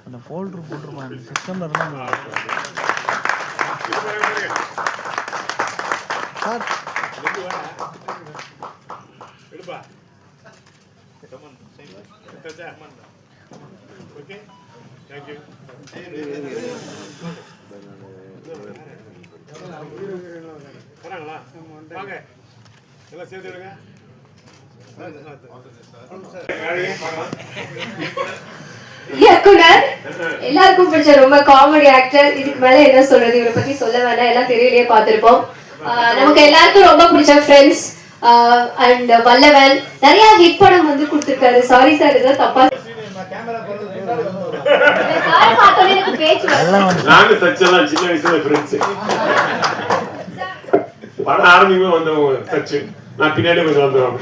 அந்த ஃபோல்டர் போட்டுருப்பாங்க சிஸ்டம்ல இருந்தா சார் எடுப்பா come on save okay thank you வராங்களா வாங்க எல்லாம் சேர்த்து விடுங்க இயக்குனர் எல்லாருக்கும் பிடிச்ச ரொம்ப காமெடி ஆக்டர். இதுக்கு மேல என்ன சொல்றது, இவரை பத்தி சொல்ல வேணாம், எல்லாம் தெரியலையே பார்த்திருப்போம். நமக்கு எல்லாருக்கும் ரொம்ப பிடிச்ச ஃப்ரெண்ட்ஸ் அண்ட் வல்லவன் நிறைய ஹிட் படம் வந்து கொடுத்திருக்காரு. சாரி சார் ஏதாவது தப்பா நாங்க சச்செல்லாம் சின்ன வயசுல ஃப்ரெண்ட்ஸ் படம் ஆரம்பிக்கும் வந்தவங்க சச்சு நான் பின்னாடி கொஞ்சம் வந்துடுவோம்.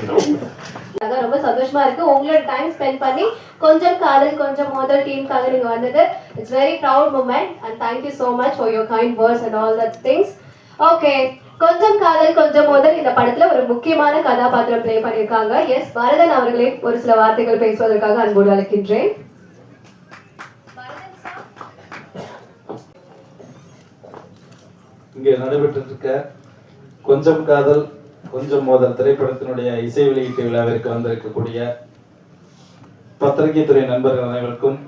ரொம்ப சந்தோஷமா இருக்கு உங்களோட டைம் ஸ்பெண்ட் பண்ணி கொஞ்சம் காதல் கொஞ்சம் மோதல் டீமுக்காக நீங்க வந்தது. It's very proud moment and thank you so much for your kind words and all that things. Okay, கொஞ்சம் காதல் கொஞ்சம் மோதல் இந்த படத்துல ஒரு முக்கியமான கதாபாத்திரம் ப்ளே பண்ணிருக்காங்க. எஸ், பரதன் அவர்களே ஒரு சில வார்த்தைகள் பேசுவதற்காக அன்போடு அழைக்கின்றேன். இங்கே நடைபெற்றிருக்க கொஞ்சம் காதல் கொஞ்சம் மோதல் திரைப்படத்தினுடைய இசை வெளியீட்டு விழாவிற்கு வந்திருக்கக்கூடிய பத்திரிகை துறை நண்பர்கள் அனைவருக்கும்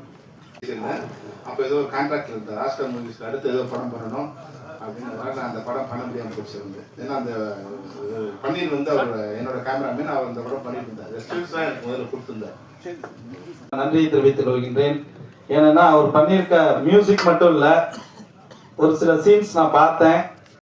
அப்போ ஏதோ ஒரு கான்ட்ராக்ட்ல இருந்தேன் ராஷ்டிர மூவிஸ்ல அடுத்து ஏதோ படம் பண்ணணும் அப்படின்றதுனால நான் அந்த படம் பண்ண முடியாமல் போச்சிருந்தேன். ஏன்னா அந்த பன்னீர் வந்து அவர் என்னோட கேமராமேன் அவர் அந்த படம் பண்ணிட்டு இருந்தார். ஸ்டில்ஸ் தான் எனக்கு முதல்ல கொடுத்துருந்தார். நன்றியை தெரிவித்துக் கொள்கின்றேன். ஏன்னா அவர் பண்ணியிருக்க மியூசிக் மட்டும் இல்லை, ஒரு சில சீன்ஸ் நான் பார்த்தேன்.